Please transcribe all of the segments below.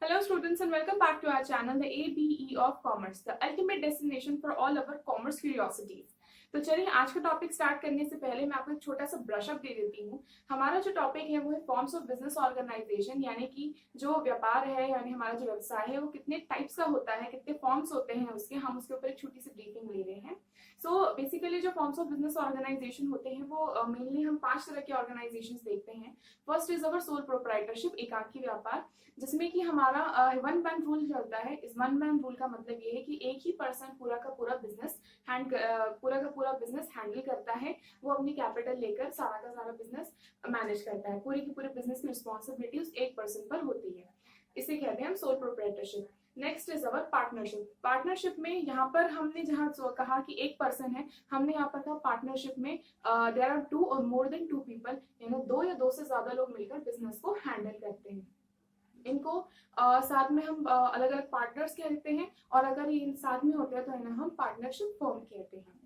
Hello students and welcome back to our channel the ABE of Commerce, the ultimate destination for all our commerce curiosities। तो चलिए आज का topic start करने से पहले मैं आपको एक छोटा सा ब्रशअप दे देती हूँ। हमारा जो टॉपिक है वो है फॉर्म्स ऑफ बिजनेस ऑर्गेनाइजेशन, यानी कि जो व्यापार है यानी हमारा जो व्यवसाय है वो कितने टाइप्स का होता है, कितने फॉर्म्स होते हैं उसके, हम उसके ऊपर एक छोटी सी ब्रीफिंग ले रहे हैं। सो बेसिकली जो फॉर्म्स ऑफ बिजनेस ऑर्गेनाइजेशन होते हैं वो मेनली हम 5 तरह के ऑर्गेनाइजेशन देखते हैं। First is our sole proprietorship, एकांकी व्यापार, जिसमें कि हमारा वन मैन रूल चलता है। इस वन मैन रूल का मतलब ये है कि एक ही पर्सन पूरा का पूरा बिजनेस हैंडल करता है। वो अपनी कैपिटल लेकर सारा का सारा बिजनेस मैनेज करता है। पूरी की पूरी बिजनेस की रिस्पॉन्सिबिलिटी उस एक पर्सन पर होती है। इसे कहते हैं हम sole proprietorship. Next is our partnership. Partnership में यहाँ पर हमने जहाँ कहा कि एक पर्सन है, हमने यहाँ पर कहा पार्टनरशिप में देयर आर 2 और मोर देन 2 पीपल, यानी 2 या 2 से ज्यादा लोग मिलकर बिजनेस को हैंडल करते हैं। इनको साथ में हम अलग अलग पार्टनर्स कहते हैं, और अगर ये साथ में होते हैं तो इन्हें हम पार्टनरशिप फर्म कहते हैं।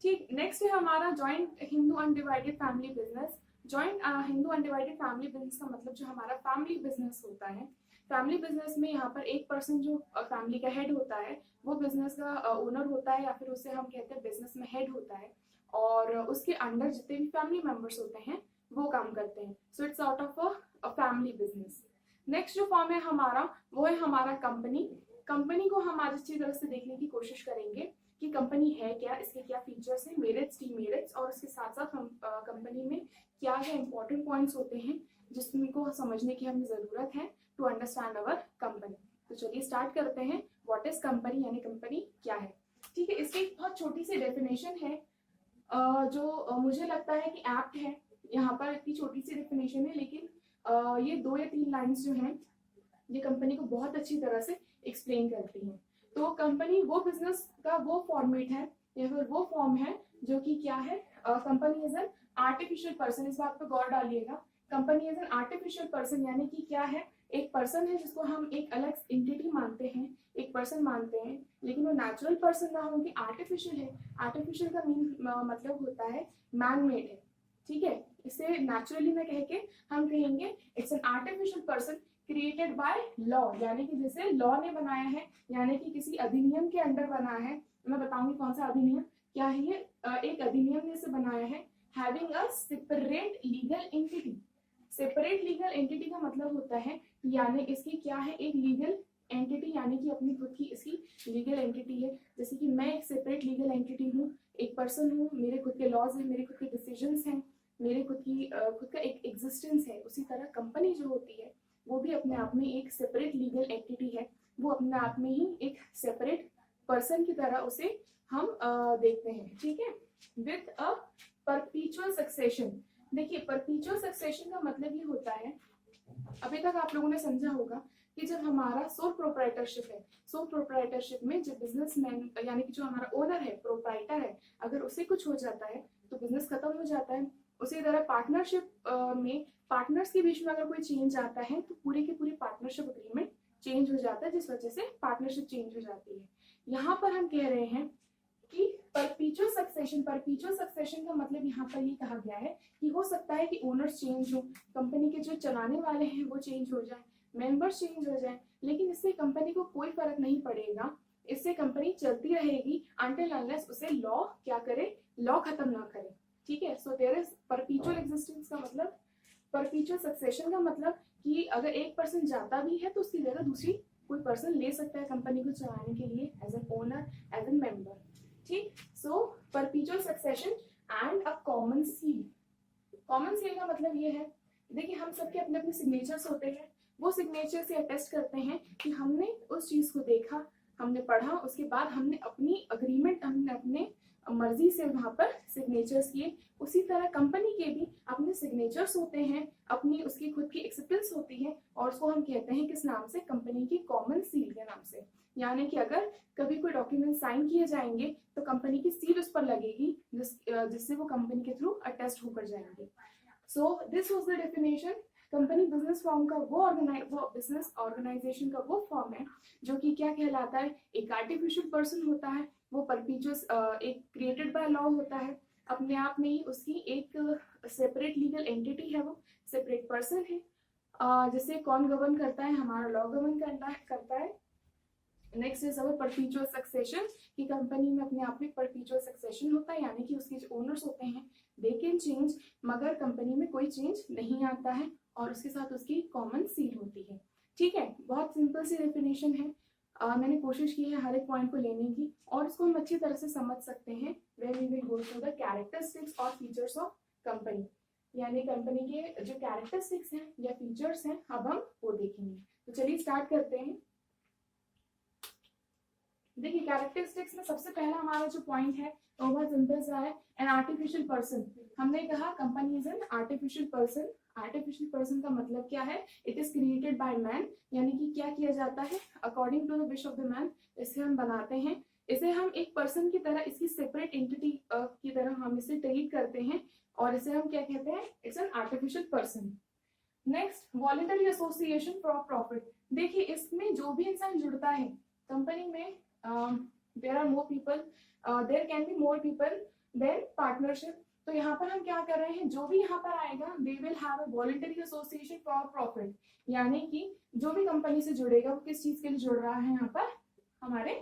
ठीक, नेक्स्ट है हमारा joint Hindu undivided family business. Joint Hindu undivided family business का मतलब जो हमारा फैमिली बिजनेस होता है। फैमिली बिजनेस में यहाँ पर एक पर्सन जो फैमिली का हेड होता है वो बिजनेस का ओनर होता है, या फिर उसे हम कहते हैं बिजनेस में हेड होता है, और उसके अंडर जितने भी फैमिली मेंबर्स होते हैं वो काम करते हैं। So it's out of a family business. Next जो फॉर्म है हमारा वो है हमारा कंपनी। कंपनी को हम आज अच्छी तरह से देखने की कोशिश करेंगे कि कंपनी है क्या, इसके क्या फीचर्स हैं, मेरिट्स, डीमेरिट्स, और उसके साथ साथ हम कंपनी में क्या क्या इंपॉर्टेंट पॉइंट्स होते हैं जिसको समझने की हमें जरूरत है टू अंडरस्टैंड अवर कंपनी। तो चलिए स्टार्ट करते हैं। व्हाट इज कंपनी, यानी कंपनी क्या है। ठीक है, इसकी एक बहुत छोटी सी डेफिनेशन है जो मुझे लगता है कि एप्ट है। यहाँ पर इतनी छोटी सी डेफिनेशन है, लेकिन ये 2 या 3 लाइंस जो हैं ये कंपनी को बहुत अच्छी तरह से एक्सप्लेन करती हैं। तो कंपनी वो बिजनेस का वो फॉर्मेट है या फिर वो फॉर्म है जो कि क्या है, company is an artificial person. इस बात पर गौर डालिएगा, company is an artificial person, यानी कि क्या है, एक पर्सन है जिसको हम एक अलग एंटिटी मानते हैं, एक पर्सन मानते हैं, लेकिन वो नेचुरल पर्सन ना हो कि आर्टिफिशियल है। आर्टिफिशियल का मतलब होता है मैन मेड है। ठीक है, इसे नेचुरली ना कह के हम कहेंगे it's an artificial person created by law, यानी कि जिसे लॉ ने बनाया है, यानी कि किसी अधिनियम के अंडर बना है। मैं बताऊंगी कौन सा अधिनियम, क्या है ये, एक अधिनियम ने इसे बनाया है। Having a separate legal entity. Separate legal entity का मतलब होता है यानी इसकी क्या है, एक लीगल एंटिटी, यानी कि अपनी खुद की इसकी लीगल एंटिटी है। जैसे कि मैं एक सेपरेट लीगल एंटिटी हूँ, एक पर्सन हूँ, मेरे खुद के लॉज हैं, मेरे खुद के डिसीजंस हैं, मेरे खुद का एक एग्जिस्टेंस है। उसी तरह कंपनी जो होती है वो भी अपने आप में एक सेपरेट लीगल एंटिटी है। वो अपने आप में ही एक सेपरेट पर्सन की तरह उसे हम देखते हैं। ठीक है, विथ अ परपीचुअल सक्सेशन। देखिए, परपीचुअल सक्सेशन का मतलब ये होता है, अभी तक आप लोगों ने समझा होगा कि जब हमारा सोल प्रोप्राइटरशिप है, सोल प्रोप्राइटरशिप में जो बिजनेसमैन यानी कि जो हमारा ओनर है, प्रोप्राइटर है, अगर उसे कुछ हो जाता है तो बिजनेस खत्म हो जाता है। उसी तरह पार्टनरशिप में पार्टनर्स के बीच में अगर कोई चेंज आता है तो पूरी की पूरी पार्टनरशिप अग्रीमेंट चेंज हो जाता है, जिस वजह से पार्टनरशिप चेंज हो जाती है। यहाँ पर हम कह रहे हैं कि परपीचुअल सक्सेशन। परपीचुअल सक्सेशन का मतलब यहाँ पर ये कहा गया है कि हो सकता है कि ओनर्स चेंज हो, कंपनी के जो चलाने वाले हैं वो चेंज हो जाए, मेंबर्स चेंज हो जाए, लेकिन इससे कंपनी को कोई फर्क नहीं पड़ेगा। इससे कंपनी चलती रहेगी अनटिल अनलेस उसे लॉ क्या करे, लॉ खत्म ना करे। ठीक है, so there is perpetual existence का मतलब, परपीचुअल सक्सेशन का मतलब कि अगर एक पर्सन जाता भी है तो उसकी जगह दूसरी कोई पर्सन ले सकता है कंपनी को चलाने के लिए as an owner, as an member. ठीक, so perpetual succession and a common seal. Common seal का मतलब ये है, देखिए हम सबके अपने अपने सिग्नेचर्स होते हैं, वो सिग्नेचर से अटेस्ट करते हैं कि हमने उस चीज को देखा, हमने पढ़ा, उसके बाद हमने अपनी अग्रीमेंट, हमने अपने मर्जी से वहां पर सिग्नेचर्स किए। उसी तरह कंपनी के भी अपने सिग्नेचर्स होते हैं, अपनी उसकी खुद की एक्सेप्टेंस होती है, और उसको हम कहते हैं किस नाम से, कंपनी की कॉमन सील के नाम से। यानी कि अगर कभी कोई डॉक्यूमेंट साइन किए जाएंगे तो कंपनी की सील उस पर लगेगी, जिससे वो कंपनी के थ्रू अटेस्ट होकर जाएंगे। So this was the definition. Company business form का वो बिजनेस ऑर्गेनाइजेशन का वो फॉर्म है जो कि क्या कहलाता है, एक आर्टिफिशियल पर्सन होता है, वो परपीचुअस एक क्रिएटेड बाय लॉ होता है, अपने आप में ही उसकी एक सेपरेट लीगल एंटिटी है, वो सेपरेट पर्सन है, जैसे कौन गवर्न करता है, हमारा लॉ गवर्न करता है। नेक्स्ट इज अवर परपीचुअल सक्सेशन, कि कंपनी में अपने आप में परपीचुअल सक्सेशन होता है, यानी कि उसके जो ओनर्स होते हैं दे कैन चेंज, मगर कंपनी में कोई चेंज नहीं आता है, और उसके साथ उसकी कॉमन सील होती है। ठीक है, बहुत सिंपल सी डेफिनेशन है। मैंने कोशिश की है हर एक पॉइंट को लेने की, और इसको हम अच्छी तरह से समझ सकते हैं when we will go through the characteristics और फीचर्स ऑफ कंपनी, यानी कंपनी के जो कैरेक्टरिस्टिक्स हैं या फीचर्स हैं अब हम वो देखेंगे। तो चलिए स्टार्ट करते हैं। देखिए कैरेक्टरिस्टिक्स में सबसे पहला हमारा जो पॉइंट है वो बहुत सिंपल सा है, एन आर्टिफिशियल पर्सन। हमने कहा company is an artificial person. Artificial person का मतलब क्या है, it is created by man, यानी कि क्या किया जाता है according to the wish of the man, इसे हम बनाते हैं, इसे हम एक पर्सन की तरह, इसकी सेपरेट एंटिटी की तरह हम इसे ट्रीट करते हैं, और इसे हम क्या कहते हैं, it's an artificial person. Next, voluntary association for profit. देखिए इसमें जो भी इंसान जुड़ता है कंपनी में, there are more people, there can be more people than partnership. तो यहाँ पर हम क्या कर रहे हैं, जो भी यहाँ पर आएगा they will have a voluntary association for profit, यानी कि जो भी कंपनी से जुड़ेगा वो किस चीज के लिए जुड़ रहा है, यहाँ पर हमारे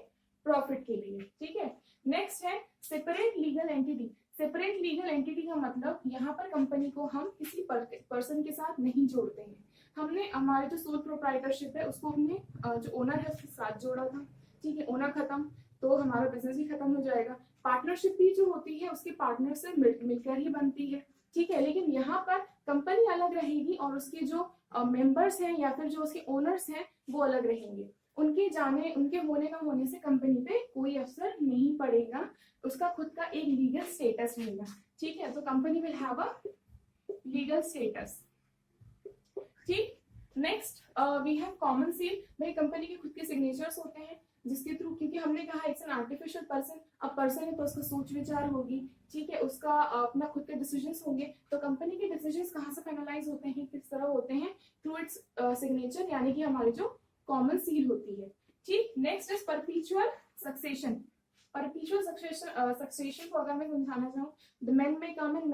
प्रॉफिट के लिए। ठीक है, नेक्स्ट है separate legal entity. Separate legal entity का मतलब यहाँ पर कंपनी को हम किसी पर्सन के साथ नहीं जोड़ते हैं, हमने हमारे जो सोल प्रोप्राइटरशिप है उसको हमने जो ओनर है उसके साथ जोड़ा था। ठीक है, ओनर खत्म तो हमारा बिजनेस भी खत्म हो जाएगा। पार्टनरशिप भी जो होती है उसके पार्टनर से मिलकर ही बनती है। ठीक है, लेकिन यहाँ पर कंपनी अलग रहेगी और उसके जो मेंबर्स हैं या फिर जो उसके ओनर्स हैं वो अलग रहेंगे। उनके होने ना होने से कंपनी पे कोई असर नहीं पड़ेगा, उसका खुद का एक लीगल स्टेटस रहेगा। ठीक है, तो company will have a legal status. ठीक, next we have common seal. भाई कंपनी के खुद के सिग्नेचर्स होते हैं जिसके थ्रू, क्योंकि हमने कहा इट्स एन आर्टिफिशियल पर्सन, अब पर्सन है तो उसका सोच विचार होगी। ठीक है, उसका अपना खुद के डिसीजंस होंगे, तो कंपनी के डिसीजंस कहाँ से फाइनलाइज होते हैं, किस तरह होते हैं, थ्रू इट्स सिग्नेचर, यानी कि हमारी जो कॉमन सील होती है। ठीक, नेक्स्ट इज परपीचुअल सक्सेशन। परपीचुअल सक्सेशन को अगर मैं समझाना चाहूँ, द मैन में कम एंड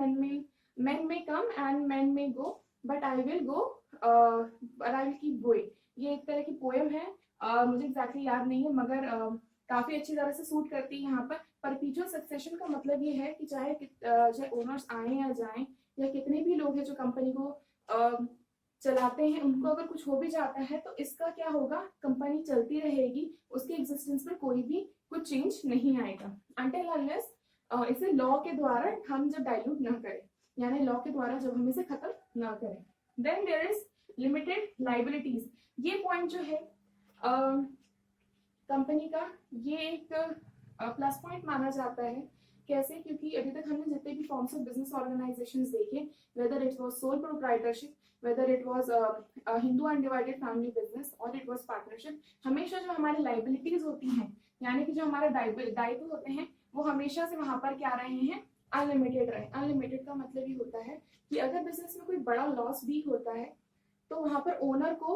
मैन में go but I will go but I will keep going. ये एक तरह की पोएम है, मुझे एग्जैक्टली याद नहीं है, मगर काफी अच्छी तरह से सूट करती है यहाँ पर। परपीचुअल सक्सेशन का मतलब ये है कि चाहे ओनर्स आए या जाएं, या कितने भी लोग हैं जो कंपनी को चलाते हैं, उनको अगर कुछ हो भी जाता है तो इसका क्या होगा, कंपनी चलती रहेगी, उसके एग्जिस्टेंस में कोई भी कुछ चेंज नहीं आएगा अनटिल अनलेस इसे लॉ के द्वारा हम जब डाइल्यूट ना करें, यानी लॉ के द्वारा जब हम इसे खत्म ना करें। Then there is limited liabilities. ये पॉइंट जो है कंपनी का, ये एक प्लस पॉइंट माना जाता है। कैसे, क्योंकि अभी तक हमने जितने भी फॉर्म्स ऑफ बिजनेस ऑर्गेनाइजेशंस देखे, whether it was sole proprietorship, whether it was Hindu undivided family business और इट वाज पार्टनरशिप, हमेशा जो हमारी लाइबिलिटीज होती हैं, यानी कि जो हमारे दायित्व होते हैं, वो हमेशा से वहां पर क्या रहे हैं, अनलिमिटेड रहे। अनलिमिटेड का मतलब ये होता है कि अगर बिजनेस में कोई बड़ा लॉस भी होता है तो वहां पर ओनर को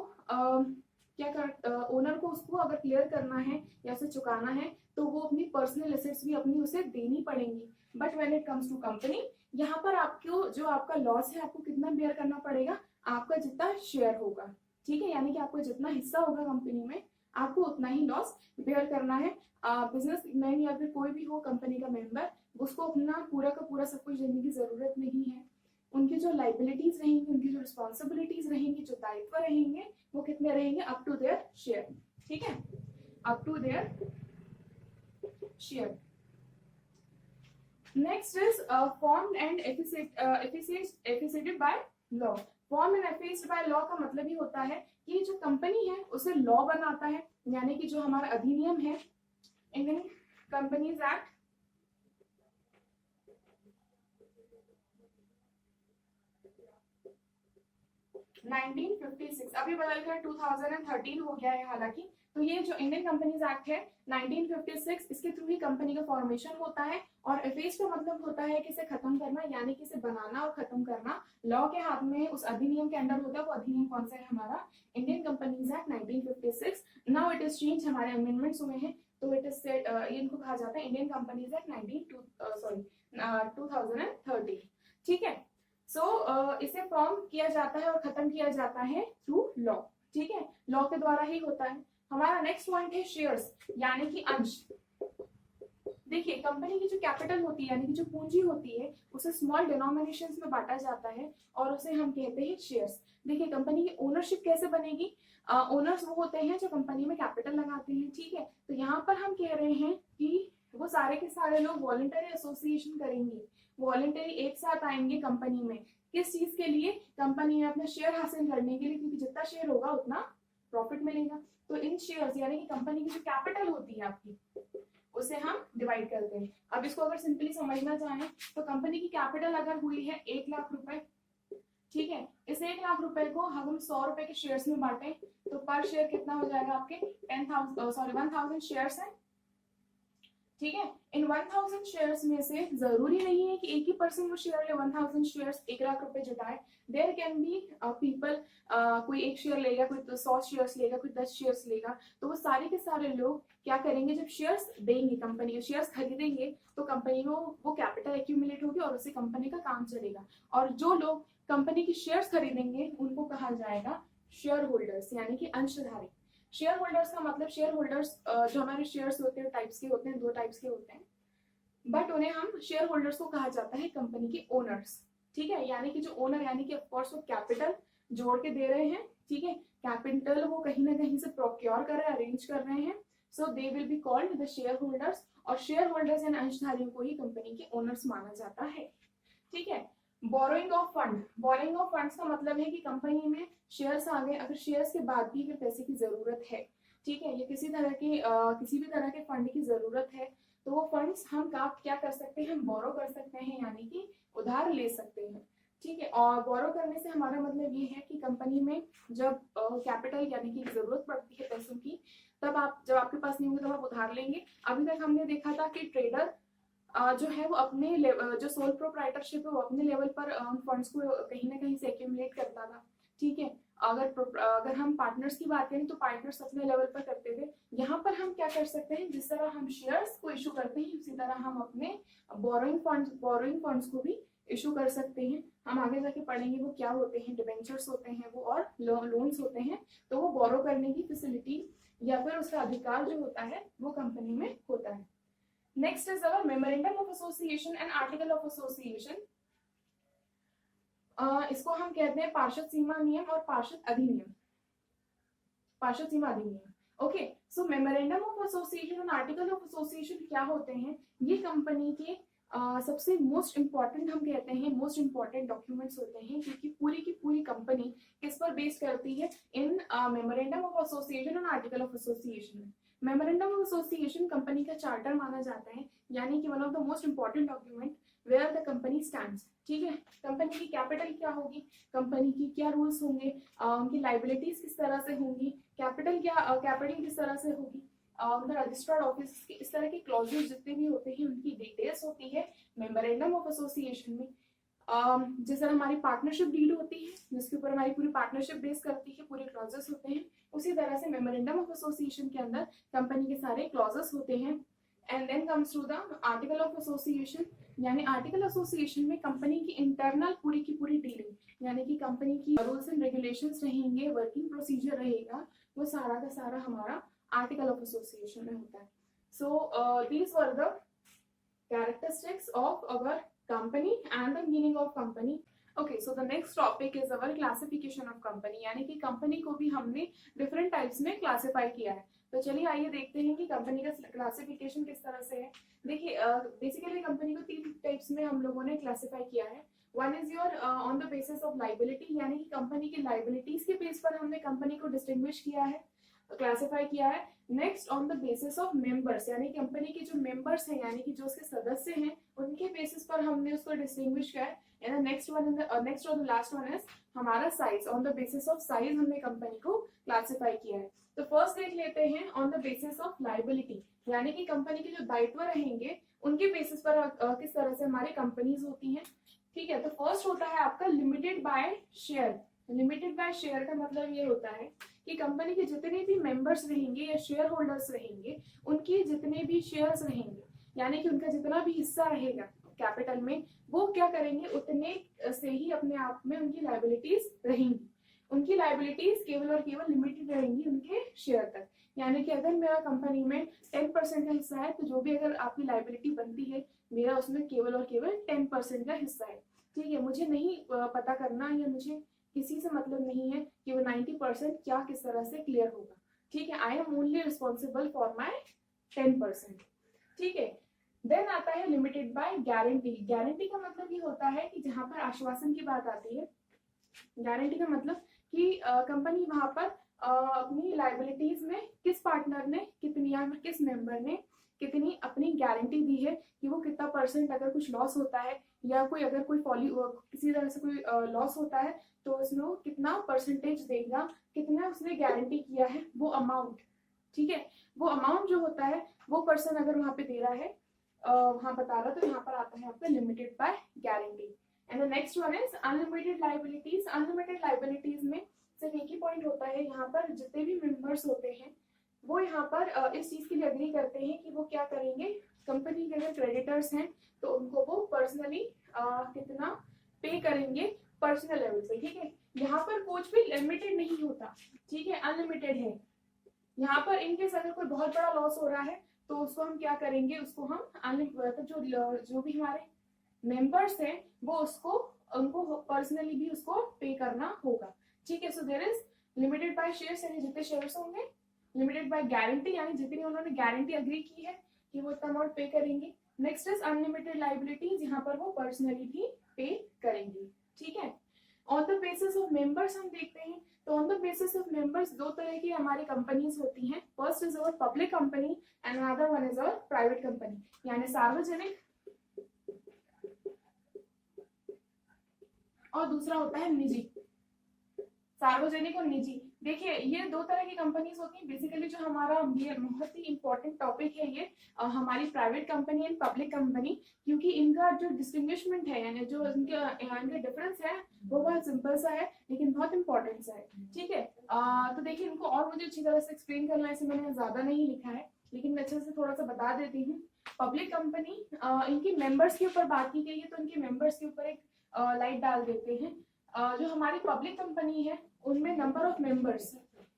ओनर को उसको अगर क्लियर करना है या उसे चुकाना है तो वो अपनी पर्सनल एसेट्स भी अपनी उसे देनी पड़ेंगी। But when it comes to company, यहाँ पर आपको जो आपका लॉस है आपको कितना बेयर करना पड़ेगा, आपका जितना शेयर होगा। ठीक है, यानी कि आपको जितना हिस्सा होगा कंपनी में आपको उतना ही लॉस बेयर करना है। बिजनेस मैन या फिर कोई भी हो कंपनी का मेंबर, उसको अपना पूरा का पूरा सब कुछ देने की जरूरत नहीं है। उनकी जो लाइबिलिटीज रहेंगी, उनकी जो रिस्पॉन्सिबिलिटीज रहेंगी, जो दायित्व रहेंगे, वो कितने रहेंगे, अप टू देयर शेयर। ठीक है, up to their share. Next is formed and officiated by law. Form and officiated by law का मतलब ही होता है कि जो कंपनी है उसे लॉ बनाता है, यानी कि जो हमारा अधिनियम है, इंडियन कंपनीज एक्ट 1956, अभी बदलकर 2013 हो गया है हालांकि। तो ये जो इंडियन कंपनीज एक्ट है 1956, इसके थ्रू ही कंपनी का फॉर्मेशन होता है। और एफेस का मतलब होता है कि इसे खत्म करना, यानी कि इसे बनाना और खत्म करना लॉ के हाथ में उस अधिनियम के अंडर होता है। वो अधिनियम कौन सा है, हमारा Indian companies act 1956। Now it is change, हमारे अमेंडमेंट्स हुए हैं, तो इट इज सेट, इनको कहा जाता है इंडियन कंपनीज एक्ट 2013। ठीक है, सो इसे फॉर्म किया जाता है और खत्म किया जाता है थ्रू लॉ, ठीक है, लॉ के द्वारा ही होता है। हमारा नेक्स्ट पॉइंट है शेयर्स यानी कि अंश। देखिए कंपनी की जो कैपिटल होती है यानी कि जो पूंजी होती है उसे स्मॉल डिनोमिनेशंस में बांटा जाता है और उसे हम कहते हैं शेयर्स। देखिए कंपनी की ओनरशिप कैसे बनेगी, ओनर्स वो होते हैं जो कंपनी में कैपिटल लगाते हैं, ठीक है। तो यहाँ पर हम कह रहे हैं कि वो सारे के सारे लोग वॉलंटरी एसोसिएशन करेंगे, वॉलंटरी एक साथ आएंगे कंपनी में। किस चीज के लिए, कंपनी में अपना शेयर हासिल करने के लिए, क्योंकि जितना शेयर होगा उतना प्रॉफिट मिलेगा। तो इन शेयर्स यानी कि कंपनी की जो कैपिटल होती है आपकी उसे हम डिवाइड करते हैं। अब इसको अगर सिंपली समझना चाहें तो कंपनी की कैपिटल अगर हुई है 1,00,000 रुपए, ठीक है, इस 1,00,000 रुपए को हम 100 रुपए के शेयर्स में बांटें तो पर शेयर कितना हो जाएगा आपके 1000 शेयर्स है, ठीक है। इन 1000 शेयर्स में से जरूरी नहीं है कि एक ही पर्सन वो शेयर ले 1000 शेयर्स 1,00,000 रुपए जुटाए। देयर कैन बी पीपल, कोई एक शेयर लेगा, कोई 100 शेयर्स लेगा, कोई 10 शेयर्स लेगा। तो वो सारे के सारे लोग क्या करेंगे, जब शेयर्स देंगे, कंपनी शेयर्स खरीदेंगे तो कंपनी में वो कैपिटल एक्यूमुलेट होगी और उससे कंपनी का काम चलेगा। और जो लोग कंपनी की शेयर्स खरीदेंगे उनको कहा जाएगा शेयर होल्डर्स यानी कि अंशधारी। शेयर होल्डर्स का मतलब, शेयर होल्डर्स जो हमारे शेयर्स होते हैं टाइप्स के होते हैं, 2 टाइप्स के होते हैं, बट उन्हें हम शेयर होल्डर्स को कहा जाता है कंपनी के ओनर्स, ठीक है। यानी कि जो ओनर यानी कि ऑफकोर्स वो कैपिटल जोड़ के दे रहे हैं, ठीक है, कैपिटल वो कहीं ना कहीं से प्रोक्योर कर रहे हैं, अरेंज कर रहे हैं, so they will be called the shareholders. और शेयर होल्डर्स यानी अंशधारियों को ही कंपनी के ओनर्स माना जाता है, ठीक है। Borrowing of fund, borrowing of funds का मतलब है कि कंपनी में शेयर्स आ गए, अगर शेयर्स के बाद भी अगर पैसे की जरूरत है, ठीक है, या किसी तरह के किसी भी तरह के फंड की जरूरत है तो वो फंड्स हम क्या कर सकते हैं, हम बोरो कर सकते हैं यानी कि उधार ले सकते हैं, ठीक है। और बोरो करने से हमारा मतलब ये है कि कंपनी में जब कैपिटल यानी कि जरूरत पड़ती है पैसों की, तब आप, जब आपके पास नहीं होंगे तब आप उधार लेंगे। अभी तक हमने देखा था कि ट्रेडर जो है वो अपने जो सोल प्रोप्राइटरशिप है वो अपने लेवल पर फंड्स को कहीं ना कहीं से एक्यूमुलेट करता था, ठीक है। अगर हम पार्टनर्स की बात करें तो पार्टनर्स अपने लेवल पर करते थे। यहाँ पर हम क्या कर सकते हैं, जिस तरह हम शेयर्स को इशू करते हैं उसी तरह हम अपने बोरोइंग फंड्स को भी इशू कर सकते हैं। हम आगे जाके पढ़ेंगे वो क्या होते हैं, डिबेंचर्स होते हैं वो, और लोन्स होते हैं। तो वो बोरो करने की फैसिलिटी या फिर उसका अधिकार जो होता है वो कंपनी में होता है। Next is our Memorandum of Association and Article of Association. इसको हम कहते हैं पार्षद सीमा नियम और पार्षद अधिनियम, पार्षद सीमा अधिनियम। Okay, so memorandum of association और आर्टिकल ऑफ एसोसिएशन क्या होते हैं, ये कंपनी के सबसे मोस्ट इंपॉर्टेंट, हम कहते हैं मोस्ट इंपॉर्टेंट डॉक्यूमेंट्स होते हैं, क्योंकि पूरी की पूरी कंपनी किस पर बेस करती है, इन मेमोरेंडम ऑफ एसोसिएशन और आर्टिकल ऑफ एसोसिएशन में। मेमोरेंडम ऑफ एसोसिएशन कंपनी का चार्टर माना जाता है, यानी कि one of the most important document where the company stands, ठीक है। कंपनी की कैपिटल क्या होगी, कंपनी की क्या रूल्स होंगे, उनकी लाइबिलिटीज किस तरह से होंगी, कैपिटल किस तरह से होगी, उनका रजिस्टर्ड ऑफिस, इस तरह के क्लॉजेस जितने भी होते हैं उनकी डिटेल्स होती है मेमोरेंडम ऑफ एसोसिएशन में। जिस तरह हमारी पार्टनरशिप डील होती है जिसके ऊपर हमारी पूरी पार्टनरशिप बेस करती है, पूरे क्लॉजेस होते हैं, उसी तरह से मेमोरेंडम ऑफ एसोसिएशन के अंदर कंपनी के सारे क्लॉजेस होते हैं। And then comes to the article of association, यानी आर्टिकल एसोसिएशन में कंपनी की इंटरनल पूरी की पूरी डीलिंग, यानी कि कंपनी की रूल्स एंड रेगुलेशंस रहेंगे, वर्किंग प्रोसीजर रहेगा, वो सारा का सारा हमारा आर्टिकल ऑफ एसोसिएशन में होता है। So these were the characteristics of our company and the meaning of company. Okay, so the next topic is our classification of company, यानी कि कंपनी को भी हमने डिफरेंट टाइप्स में क्लासिफाई किया है। तो चलिए आइए देखते हैं कि कंपनी का क्लासिफिकेशन किस तरह से है। देखिए बेसिकली कंपनी को 3 टाइप्स में हम लोगों ने क्लासिफाई किया है। One is your on the basis of liability, यानी कि कंपनी की लाइबिलिटीज के बेस पर हमने कंपनी को डिस्टिंग्विश किया है, क्लासिफाई किया है। Next on the basis of members, यानी कंपनी के जो मेंबर्स हैं यानी कि जो उसके सदस्य हैं उनके बेसिस पर हमने उसको डिस्टिंग्विश किया है। एंड नेक्स्ट और द लास्ट वन इज हमारा size, on the basis of size हमने कंपनी को क्लासिफाई किया है। तो फर्स्ट देख लेते हैं on the basis of liability, यानी कि कंपनी के जो दायित्व रहेंगे उनके बेसिस पर किस तरह से हमारी कंपनीज होती हैं, ठीक है। तो फर्स्ट होता है आपका limited by share. Limited by share का मतलब ये होता है कि कंपनी के जितने भी मेंबर्स रहेंगे या शेयर होल्डर्स रहेंगे उनके जितने भी शेयर्स रहेंगे, यानी कि उनका जितना भी हिस्सा रहेगा, कैपिटल में, वो क्या करेंगे उतने से ही अपने आप में उनकी लाइबिलिटीज रहेंगी। उनकी लाइबिलिटीज केवल और केवल लिमिटेड रहेंगी उनके शेयर तक। यानी कि अगर मेरा कंपनी में 10% का हिस्सा है, तो जो भी अगर आपकी लाइबिलिटी बनती है, मेरा उसमें केवल और केवल 10% का हिस्सा है। ठीक है, मुझे नहीं पता करना या मुझे किसी से मतलब नहीं है कि वो 90% क्या किस तरह से क्लियर होगा। ठीक है, I am only responsible for my 10%। ठीक है, देन आता है लिमिटेड बाय गारंटी। गारंटी का मतलब ये होता है कि जहां पर आश्वासन की बात आती है, गारंटी का मतलब कि कंपनी वहां पर अपनी लाइबिलिटीज में किस पार्टनर ने कितनी या किस मेंबर ने कितनी अपनी गारंटी दी है कि वो कितना परसेंट अगर कुछ लॉस होता है या कोई अगर कोई किसी तरह से कोई लॉस होता है तो उसमें वो कितना परसेंटेज देगा, कितना उसने गारंटी किया है वो अमाउंट। ठीक है, वो अमाउंट जो होता है वो पर्सन अगर वहां पे दे रहा है, वहां बता रहा, तो यहाँ पर आता है आपका limited by guarantee. And the next one is unlimited liabilities. Unlimited liabilities में सिर्फ एक ही पॉइंट होता है, यहाँ पर जितने भी मेंबर्स होते हैं वो यहाँ पर इस चीज के लिए अग्री करते हैं कि वो क्या करेंगे, कंपनी के अगर क्रेडिटर्स हैं तो उनको वो पर्सनली कितना पे करेंगे पर्सनल लेवल पे। ठीक है, यहाँ पर कुछ भी लिमिटेड नहीं होता। ठीक है, अनलिमिटेड है। यहाँ पर इनकेस अगर कोई बहुत बड़ा लॉस हो रहा है तो उसको हम क्या करेंगे, उसको हम जो भी हमारे मेंबर्स हैं वो उसको उनको पर्सनली भी उसको पे करना होगा। ठीक है, so there is limited by shares, यानी जितने शेयर्स होंगे, लिमिटेड बाय गारंटी यानी जितनी उन्होंने गारंटी अग्री की है कि वो इतना अमाउंट पे करेंगे। नेक्स्ट इज अनलिमिटेड लाइबिलिटीज, यहाँ पर वो पर्सनली भी पे करेंगे। ठीक है, on the basis of members हम देखते हैं, तो on the basis of members दो तरह की हमारी कंपनीज होती हैं। First is our public company and another one is our private company, यानी सार्वजनिक और दूसरा होता है निजी। सार्वजनिक और निजी, देखिए ये दो तरह की कंपनीज होती हैं। बेसिकली जो हमारा ये बहुत ही इंपॉर्टेंट टॉपिक है ये हमारी private company and public company, क्योंकि इनका जो डिस्टिंग्विशमेंट है यानी जो इनका डिफरेंस है वो बहुत सिंपल सा है लेकिन बहुत इंपॉर्टेंट सा है। ठीक है, तो देखिए इनको और मुझे अच्छी तरह से एक्सप्लेन करना है, इसे मैंने ज्यादा नहीं लिखा है लेकिन मैं अच्छे से थोड़ा सा बता देती हूँ। पब्लिक कंपनी इनकी मेंबर्स के ऊपर बात की गई है, तो इनके मेंबर्स के ऊपर एक लाइट डाल देते हैं। जो हमारी पब्लिक कंपनी है उनमें number of members,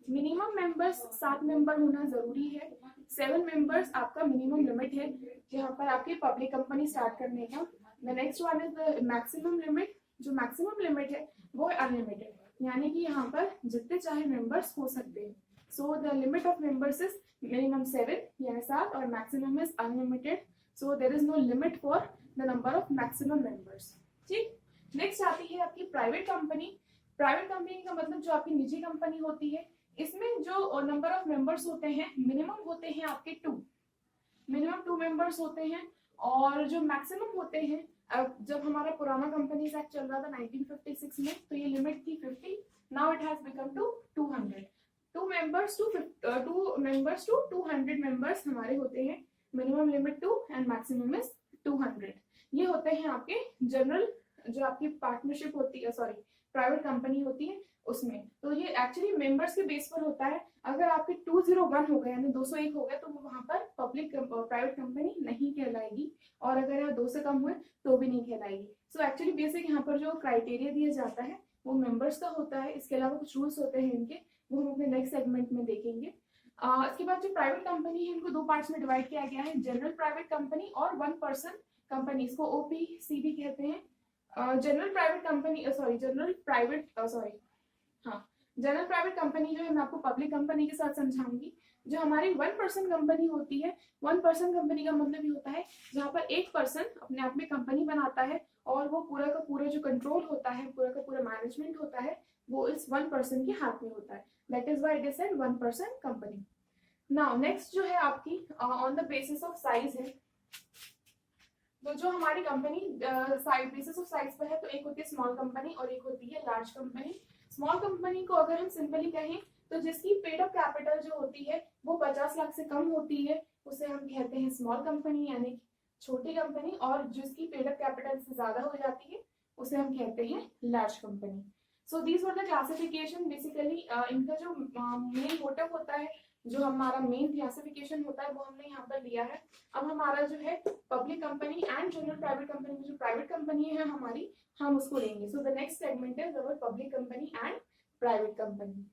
minimum members 7 member होना जरूरी है। 7 मेंबर्स आपका मिनिमम लिमिट है जहाँ पर आपकी पब्लिक कंपनी स्टार्ट करने का। The next one is the maximum limit. जो मैक्सिमम लिमिट है वो है अनलिमिटेड, यानी कि यहाँ पर जितने चाहे मेंबर्स हो सकते हैं। So the limit of members is minimum 7 यानी 7 और maximum is unlimited, so there is no limit for the number of maximum members. ठीक, नेक्स्ट आती है आपकी प्राइवेट कंपनी। प्राइवेट कंपनी का मतलब जो आपकी निजी कंपनी होती है, इसमें जो नंबर ऑफ मेंबर्स होते हैं मिनिमम होते हैं आपके 2, मिनिमम 2 मेंबर्स होते हैं। और जो मैक्सिमम होते हैं, अब जब हमारा पुराना कंपनीज एक्ट चल रहा था 1956 में तो ये लिमिट थी 50, now it has become to 200। 2 members to 200 members हमारे होते हैं, minimum limit 2 and maximum is 200। ये होते हैं आपके जनरल जो आपकी पार्टनरशिप होती है, सॉरी प्राइवेट कंपनी होती है उसमें। तो ये एक्चुअली मेंबर्स के बेस पर होता है। अगर आपके 201 हो गए यानी 201 हो गए तो वो वहां पर पब्लिक प्राइवेट कंपनी नहीं कहलाएगी, और अगर यहाँ 2 से कम हुए तो भी नहीं कहलाएगी। सो एक्चुअली बेसिक यहाँ पर जो क्राइटेरिया दिया जाता है वो मेंबर्स का होता है। इसके अलावा कुछ रूल्स होते हैं इनके, वो हम अपने नेक्स्ट सेगमेंट में देखेंगे। इसके बाद जो प्राइवेट कंपनी है इनको 2 पार्ट्स में डिवाइड किया गया है, जनरल प्राइवेट कंपनी और 1 पर्सन कंपनी, इसको OPC भी कहते हैं। General private company general private company जो है मैं आपको पब्लिक कंपनी के साथ समझाऊंगी। जो हमारी 1 पर्सन कंपनी होती है, 1 पर्सन कंपनी का मतलब ये होता है जहाँ पर एक पर्सन अपने आप में कंपनी बनाता है और वो पूरा का पूरा जो कंट्रोल होता है, पूरा का पूरा मैनेजमेंट होता है वो इस 1 पर्सन के हाथ में होता है। That is why it is 1 person company. Now next जो है आपकी on the basis of size है। तो जो हमारी कंपनी बेसिस ऑफ साइज पर है, तो एक होती है स्मॉल कंपनी और एक होती है लार्ज कंपनी। स्मॉल कंपनी को अगर हम सिंपली कहें तो जिसकी पेड अप कैपिटल जो होती है वो 50 लाख से कम होती है उसे हम कहते हैं स्मॉल कंपनी यानी छोटी कंपनी, और जिसकी पेड अप कैपिटल से ज्यादा हो जाती है उसे हम कहते हैं large company. So these were the classification. Basically इनका जो मेन मोटिव होता है जो हमारा मेन क्लासिफिकेशन होता है वो हमने यहाँ पर लिया है। अब हमारा जो है public company and general private company में जो प्राइवेट कंपनी है हमारी, हम उसको लेंगे। So the next segment is our public company and private company.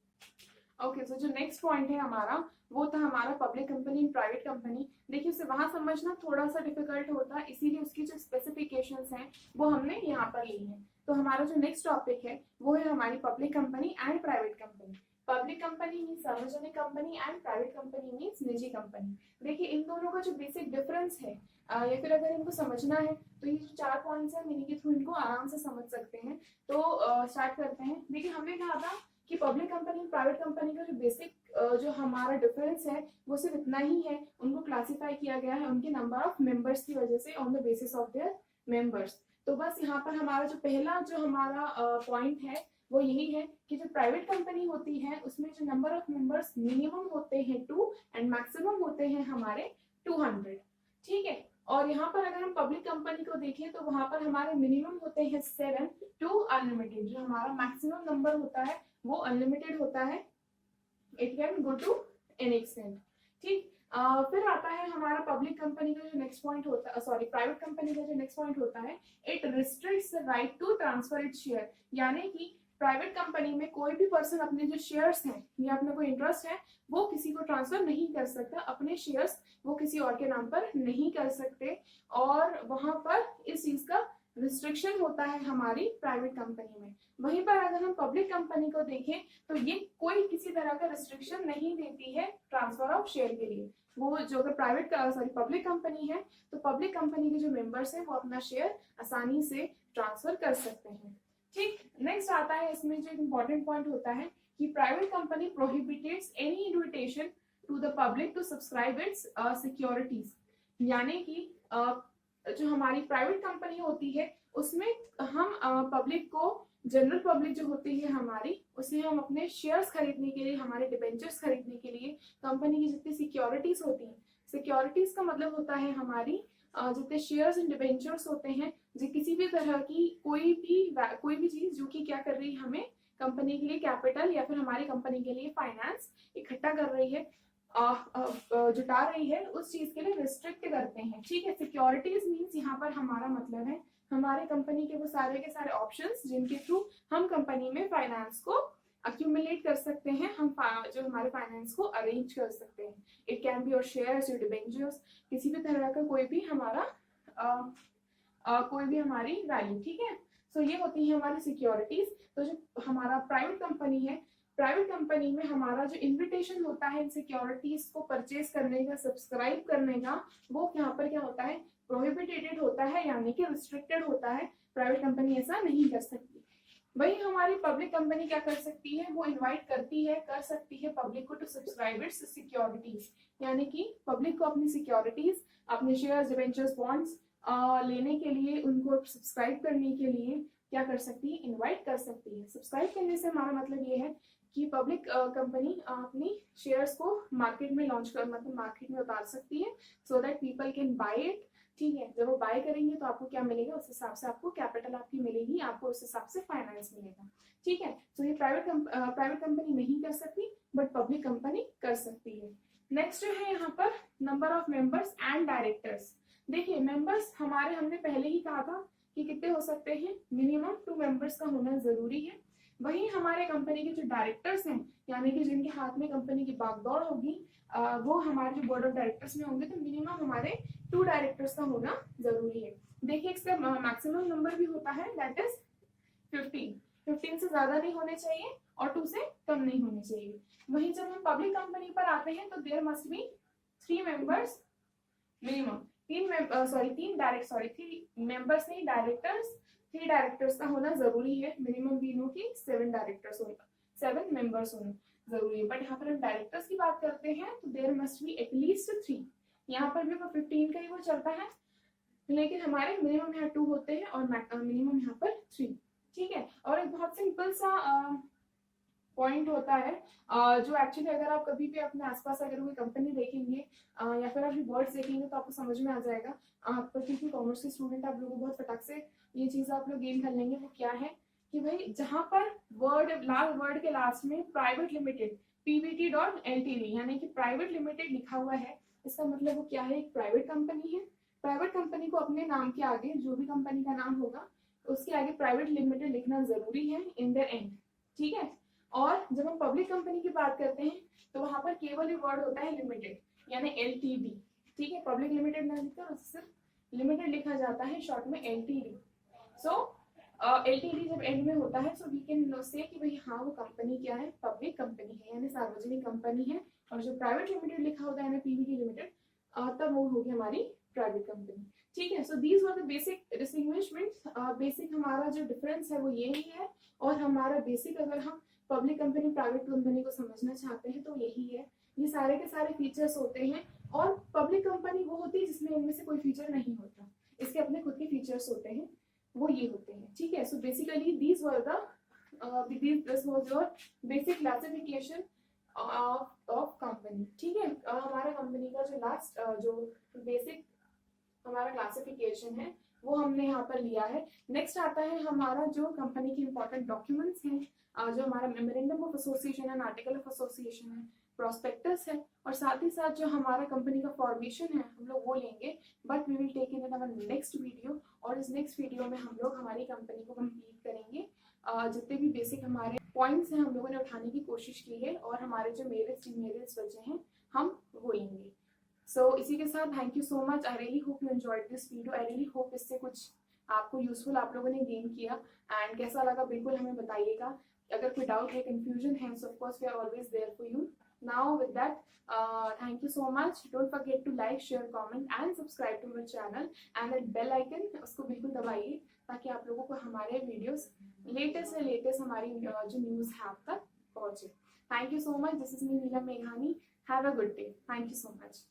Okay, so जो नेक्स्ट पॉइंट है हमारा वो था हमारा public company and private company. देखिए उसे वहां समझना थोड़ा सा डिफिकल्ट होता है, इसीलिए उसकी जो स्पेसिफिकेशंस हैं वो हमने यहाँ पर ली हैं। तो हमारा जो नेक्स्ट टॉपिक है वो है हमारी public company and private company. Public company means सार्वजनिक company and private company means निजी कंपनी। देखिए इन दोनों का जो बेसिक डिफरेंस है या फिर अगर इनको समझना है तो ये जो 4 पॉइंट्स है मीनिंग के थ्रू इनको आराम से समझ सकते हैं। तो स्टार्ट करते हैं। देखिए हमने कहा था कि पब्लिक कंपनी और प्राइवेट कंपनी का जो बेसिक जो हमारा डिफरेंस है वो सिर्फ इतना ही है, उनको क्लासिफाई किया गया है उनके नंबर ऑफ मेंबर्स की वजह से, on the basis of their members. तो बस यहाँ पर हमारा जो पहला जो हमारा पॉइंट है वो यही है कि जो प्राइवेट कंपनी होती है उसमें जो नंबर ऑफ मेंबर्स मिनिमम होते हैं 2 एंड मैक्सिमम होते हैं हमारे 200। ठीक है, और यहाँ पर अगर हम पब्लिक कंपनी को देखें तो वहां पर हमारे मिनिमम होते हैं 7 टू अनलिमिटेड। जो हमारा मैक्सिमम नंबर होता है वो अनलिमिटेड होता है, it can go to any extent. ठीक, फिर आता है हमारा पब्लिक कंपनी का जो नेक्स्ट पॉइंट होता है, सॉरी प्राइवेट कंपनी का जो नेक्स्ट पॉइंट होता है, it restricts the right to transfer its share. यानी कि प्राइवेट कंपनी में कोई भी पर्सन अपने जो शेयर्स हैं या अपना कोई इंटरेस्ट है वो किसी को ट्रांसफर नहीं कर सकता, अपने शेयर्स वो किसी और के नाम पर नहीं कर सकते, और वहां पर इस चीज का रिस्ट्रिक्शन होता है हमारी प्राइवेट कंपनी में। वहीं पर अगर हम पब्लिक कंपनी को देखें तो ये कोई किसी तरह का रिस्ट्रिक्शन नहीं देती है ट्रांसफर ऑफ शेयर के लिए। वो जो अगर प्राइवेट सॉरी पब्लिक कंपनी है तो पब्लिक कंपनी के जो मेंबर्स हैं वो अपना शेयर आसानी से ट्रांसफर कर सकते हैं। ठीक, नेक्स्ट आता है इसमें जो इम्पोर्टेंट पॉइंट होता है कि private company prohibits any invitation to the public to subscribe its securities. यानी कि जो हमारी प्राइवेट कंपनी होती है उसमें हम पब्लिक को, जनरल पब्लिक जो होती है हमारी, उसे हम अपने शेयर्स खरीदने के लिए, हमारे डिबेंचर्स खरीदने के लिए कंपनी की जितनी सिक्योरिटीज होती हैं, सिक्योरिटीज का मतलब होता है हमारी जितने शेयर्स एंड डिबेंचर्स होते हैं, जो किसी भी तरह की कोई भी चीज जो कि क्या कर रही है, हमें कंपनी के लिए कैपिटल या फिर हमारी कंपनी के लिए फाइनेंस इकट्ठा कर रही है, जुटा रही है, उस चीज के लिए रिस्ट्रिक्ट करते हैं। ठीक है, सिक्योरिटीज मीन्स यहाँ पर हमारा मतलब है हमारे कंपनी के वो सारे के सारे ऑप्शंस जिनके थ्रू हम कंपनी में फाइनेंस को अक्यूमुलेट कर सकते हैं, हम जो हमारे फाइनेंस को अरेंज कर सकते हैं। It can be your shares, your debentures, किसी भी तरह का कोई भी हमारा कोई भी हमारी वैल्यू। ठीक है, सो ये होती है हमारी सिक्योरिटीज। तो जो हमारा प्राइवेट कंपनी है, प्राइवेट कंपनी में हमारा जो इन्विटेशन होता है इन सिक्योरिटीज को परचेज करने का, सब्सक्राइब करने का, वो यहाँ पर क्या होता है, प्रोहिबिटेड होता है, यानी कि रिस्ट्रिक्टेड होता है। प्राइवेट कंपनी ऐसा नहीं कर सकती। वही हमारी पब्लिक कंपनी क्या कर सकती है, वो इनवाइट करती है, कर सकती है पब्लिक को टू सब्सक्राइब इट्स सिक्योरिटीज। यानी कि पब्लिक को अपनी सिक्योरिटीज, अपने शेयर्स, डिबेंचर्स, बॉन्ड्स लेने के लिए, उनको सब्सक्राइब करने के लिए क्या कर सकती है, इनवाइट कर सकती है। सब्सक्राइब करने से हमारा मतलब ये है कि पब्लिक कंपनी अपनी शेयर्स को मार्केट में लॉन्च कर, मतलब मार्केट में उतार सकती है, so that people can buy it. ठीक है, जब वो बाय करेंगे तो आपको क्या मिलेगा, उस हिसाब से आपको कैपिटल आपकी मिलेगी, आपको उस हिसाब से फाइनेंस मिलेगा। ठीक है, तो ये प्राइवेट कंपनी नहीं कर सकती, बट पब्लिक कंपनी कर सकती है। नेक्स्ट जो है यहाँ पर number of members and directors. देखिए मेंबर्स हमारे, हमने पहले ही कहा था कि कितने हो सकते हैं, मिनिमम 2 मेंबर्स का होना जरूरी है। वही हमारे कंपनी के जो डायरेक्टर्स हैं, यानी कि जिनके हाथ में कंपनी की बागडोर होगी, वो हमारे जो बोर्ड ऑफ डायरेक्टर्स में होंगे, तो मिनिमम हमारे 2 डायरेक्टर्स का होना जरूरी है। देखिए इसका मैक्सिमम नंबर भी होता है, दैट इज 15 से ज्यादा नहीं होने चाहिए और 2 से कम नहीं होने चाहिए। वहीं जब हम पब्लिक कंपनी पर आते हैं तो there must be 3 members minimum, 3 members नहीं, डायरेक्टर्स, 3 डायरेक्टर्स का होना जरूरी है। मिनिमम भी नो कि 7 डायरेक्टर्स होना, 7 मेंबर्स होना जरूरी है। बट यहाँ पर हम डायरेक्टर्स की बात करते हैं तो देयर मस्ट बी एटलीस्ट 3। यहाँ पर भी 15 का ही वो चलता है, लेकिन हमारे मिनिमम यहाँ 2 होते हैं और मिनिमम यहाँ पर 3। ठीक है, और एक बहुत सिंपल सा पॉइंट होता है जो एक्चुअली अगर आप कभी भी अपने आसपास अगर कोई कंपनी देखेंगे या फिर आप वर्ड्स देखेंगे तो आपको समझ में आ जाएगा। आप क्योंकि कॉमर्स के स्टूडेंट, आप लोगों को बहुत फटाक से ये चीज आप लोग गेन कर लेंगे। वो क्या है कि भाई जहां पर वर्ड, लास्ट वर्ड के लास्ट में प्राइवेट लिमिटेड, pvt.ltd यानी कि प्राइवेट लिमिटेड लिखा हुआ है, इसका मतलब वो क्या है, एक प्राइवेट कंपनी है। प्राइवेट कंपनी को अपने नाम के आगे जो भी कंपनी का नाम होगा उसके आगे प्राइवेट लिमिटेड लिखना जरूरी है इन द एंड, ठीक है। और जब हम पब्लिक कंपनी की बात करते हैं तो वहां पर केवल ये वर्ड होता है लिमिटेड यानी LTD, ठीक है। पब्लिक लिमिटेड ना लिखकर सिर्फ लिमिटेड लिखा जाता है, शॉर्ट में LTD। सो LTD जब एंड में होता है सो वी कैन से कि भाई हाँ वो कंपनी क्या है, पब्लिक कंपनी है यानी सार्वजनिक कंपनी है। और जो प्राइवेट लिमिटेड लिखा होता है ना PVT लिमिटेड, तब वो होगी हमारी प्राइवेट कंपनी, ठीक है। So these were the basic distinguishments. Basic हमारा जो डिफरेंस है वो यही है, और हमारा बेसिक अगर हम पब्लिक कंपनी प्राइवेट कंपनी को समझना चाहते हैं तो यही है। ये सारे के सारे फीचर्स होते हैं, और पब्लिक कंपनी वो होती है जिसमें इनमें से कोई फीचर नहीं होता, इसके अपने खुद के फीचर्स होते हैं, वो ये होते हैं, ठीक है। So basically this was your basic classification of company, ठीक है। हमारा कंपनी का जो लास्ट जो बेसिक हमारा क्लासिफिकेशन है वो हमने यहाँ पर लिया है। नेक्स्ट आता है हमारा जो कंपनी के इंपॉर्टेंट डॉक्यूमेंट्स हैं, जो हमारा मेमोरेंडम ऑफ एसोसिएशन है, आर्टिकल ऑफ एसोसिएशन है, प्रोस्पेक्टस है, और साथ ही साथ जो हमारा कंपनी का फॉर्मेशन है हम लोग वो लेंगे, but we will take in our next video. और इस नेक्स्ट वीडियो में हम लोग हमारी कंपनी को कंप्लीट करेंगे। जितने भी बेसिक हमारे पॉइंट्स हैं हम लोगों ने उठाने की कोशिश की है, और हमारे जो मेरिट्स बचे हैं हम वो लेंगे। सो इसी के साथ thank you so much. I really hope you enjoyed this video. I really hope इससे कुछ आपको यूजफुल आप लोगों ने गेन किया, एंड कैसा लगा बिल्कुल हमें बताइएगा। अगर कोई डाउट है, कंफ्यूजन है, so of course we are always there for you. Now with that thank you so much. Don't forget to like, share, comment and subscribe to my channel, and that bell icon उसको बिल्कुल दबाइए ताकि आप लोगों को हमारे videos latest से latest हमारी जो न्यूज़ है आप तक पहुंचे। Thank you so much. This is me Neelam मेघानी। Have a good day. Thank you so much.